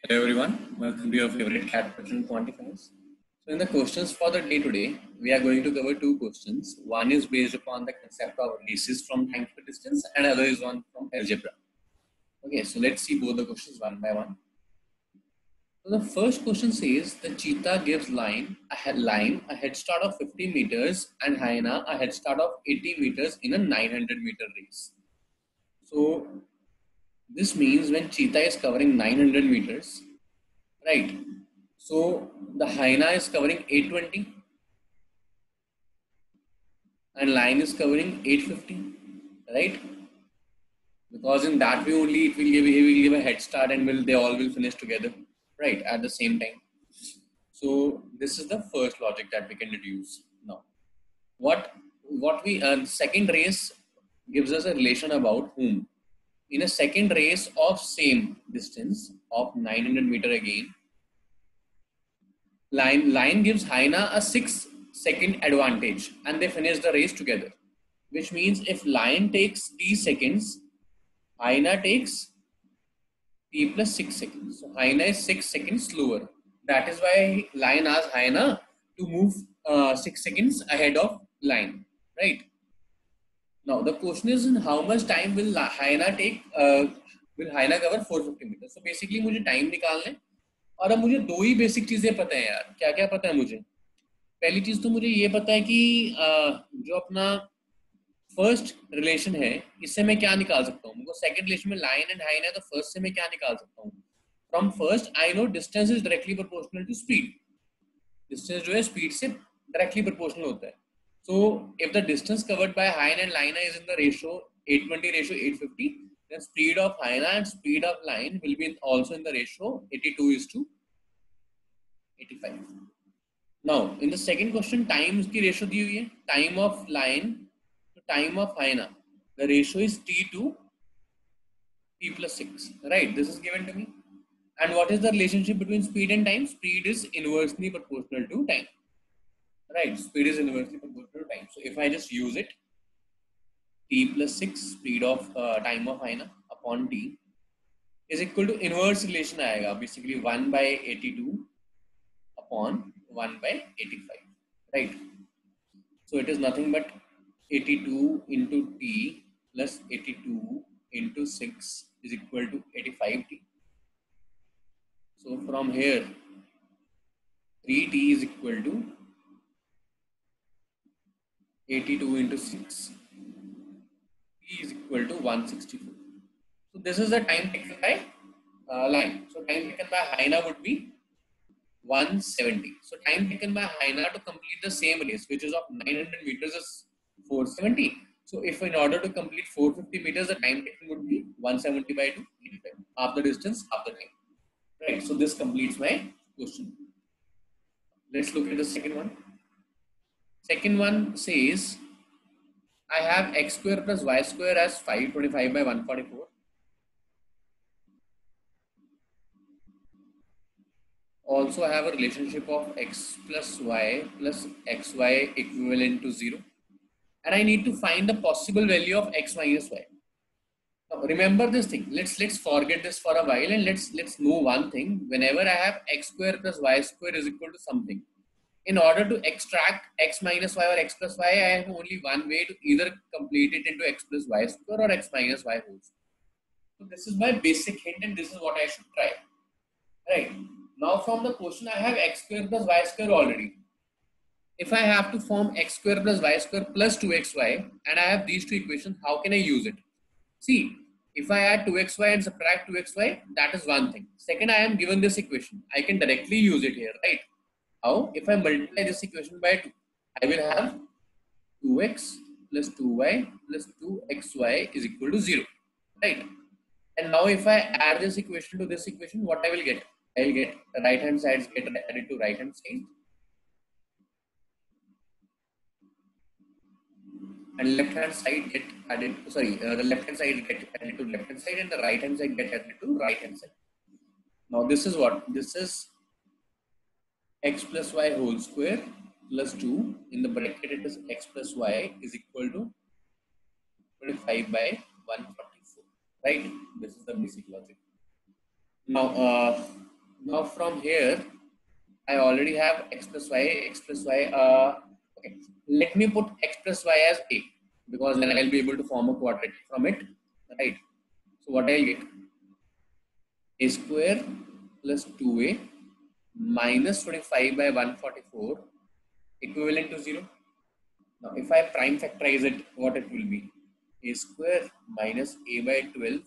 Hello everyone, welcome to your favorite cat pattern quantifiers. So in the questions for the day today, we are going to cover two questions. One is based upon the concept of races from time to distance and other is one from algebra. Okay, so let's see both the questions one by one. So the first question says the cheetah gives lime a head start of 50 meters and hyena a head start of 80 meters in a 900-meter race. So this means when cheetah is covering 900 meters, right? So the hyena is covering 820 and lion is covering 850, right? Because in that way only he will give a head start and they all will finish together, right, at the same time. So this is the first logic that we can deduce. Now, what we second race gives us a relation about whom. In a second race of same distance of 900-meter again, Lion gives hyena a 6-second advantage and they finish the race together. Which means if lion takes t seconds, hyena takes t plus 6 seconds. So hyena is 6 seconds slower. That is why lion asks hyena to move 6 seconds ahead of lion, right? Now the question is in how much time will hyena take? Will hyena cover 450 meters? So basically मुझे time निकालना है और अब मुझे दो ही basic चीजें पता है यार. क्या क्या पता है मुझे? पहली चीज तो मुझे ये पता है कि जो अपना फर्स्ट रिलेशन है इससे मैं क्या निकाल सकता हूँ. मुझको सेकंड रिलेशन में लाइन एंड हाइन है तो फर्स्ट से मैं क्या निकाल सकता हूँ. From first I know distance is directly proportional to speed. Distance जो है स्पीड से डायरेक्टली प्रोपोर्शनल होता है. So if the distance covered by Hine and line is in the ratio 820 ratio 850, then speed of hyena and speed of line will be also in the ratio 82:85. Now in the second question time की ratio दी हुई है. Time of lion to time of hyena, the ratio is t to t plus 6, right? This is given to me. And what is the relationship between speed and time? Speed is inversely proportional to time, right? Speed is inversely proportional to time. So if I just use it, t plus 6 speed of time of hyena upon t is equal to inverse relation आएगा basically 1 by 82 upon 1 by 85, right? So it is nothing but 82 into t plus 82 into 6 is equal to 85t. So from here 3t is equal to 82 into 6. T is equal to 164. So this is the time taken by lion. So time taken by hyena would be 170. So time taken by hyena to complete the same race, which is of 900 meters, is 470. So if in order to complete 450 meters, the time taken would be 170 by 2, 85. Half the distance, half the time. Right. So this completes my question. Let's look at the second one. Second one says, I have x square plus y square as 525 by 144. Also, I have a relationship of x plus y plus xy equivalent to 0. And I need to find the possible value of x minus y. Now, remember this thing. Let's forget this for a while and let's know one thing. Whenever I have x square plus y square is equal to something, in order to extract x minus y or x plus y, I have only one way to either complete it into x plus y square or x minus y whole square. So this is my basic hint and this is what I should try. Right. Now from the question I have x square plus y square already. If I have to form x square plus y square plus 2xy and I have these two equations, how can I use it? See, if I add 2xy and subtract 2xy, that is one thing. Second, I am given this equation. I can directly use it here, right? How? If I multiply this equation by 2, I will have 2x plus 2y plus 2xy is equal to 0, right? And now if I add this equation to this equation, what I will get? I will get right hand sides get added to right hand side and left hand side get added, the left hand side get added to left hand side and the right hand side get added to right hand side. Now this is what? This is x plus y whole square plus 2 in the bracket it is x plus y is equal to 25 by 144, right? This is the basic logic. Now Now from here, I already have x plus y. Okay, let me put x plus y as a, because then I'll be able to form a quadratic from it, right? So what I'll get, a square plus 2a minus 25 by 144 equivalent to 0. Now if I prime factorize it, what it will be? A square minus a by 12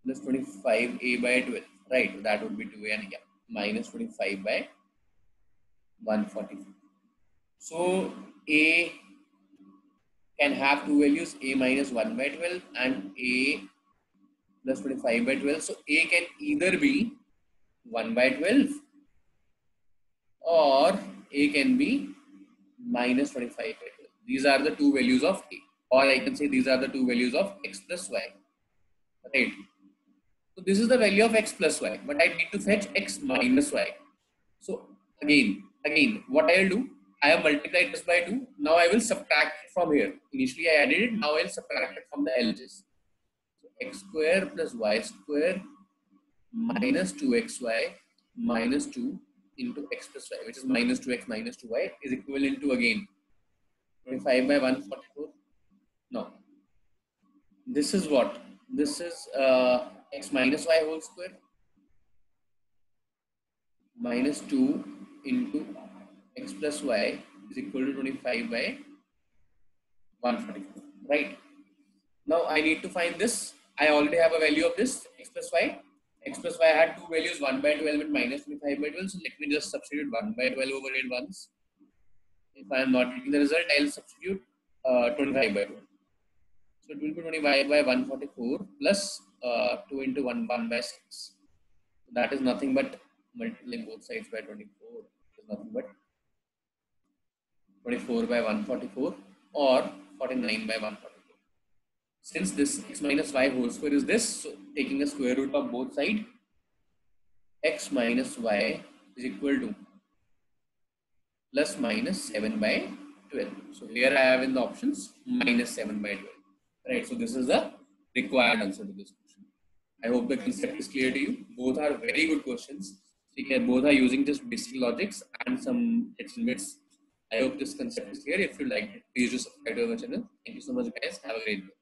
plus 25 a by 12, right? That would be 2a, and yeah, minus 25 by 144. So a can have two values, a minus 1 by 12 and a plus 25 by 12. So a can either be 1 by 12 or a can be minus 25 by 12. These are the two values of a, or I can say these are the two values of x plus y, right? So this is the value of x plus y, but I need to fetch x minus y. So again, what I'll do, I have multiplied this by 2. Now I will subtract it from here. Initially I added it, now I'll subtract it from the LHS. So x square plus y square minus 2xy minus 2 into x plus y, which is minus 2x minus 2y, is equivalent to again 25 by 144. No, this is what? This is x minus y whole square minus 2 into x plus y is equal to 25 by 144, right? Now I need to find this. I already have a value of this x plus y. X plus y had two values, 1 by 12 and minus 25 by 12. So let me just substitute 1 by 12 over it once. If I am not getting the result, I'll substitute 25 by 12. So it will be 25 by 144 plus 2 into 1 by 6. So that is nothing but multiplying both sides by 24. It is nothing but 24 by 144 or 49 by 144. Since this x minus y whole square is this, so taking the square root of both sides, x minus y is equal to plus minus 7 by 12. So here I have in the options minus 7 by 12. Right. So this is the required answer to this question. I hope the concept is clear to you. Both are very good questions. Both are using just basic logics and some hits and bits. I hope this concept is clear. If you liked it, please do subscribe to our channel. Thank you so much, guys. Have a great day.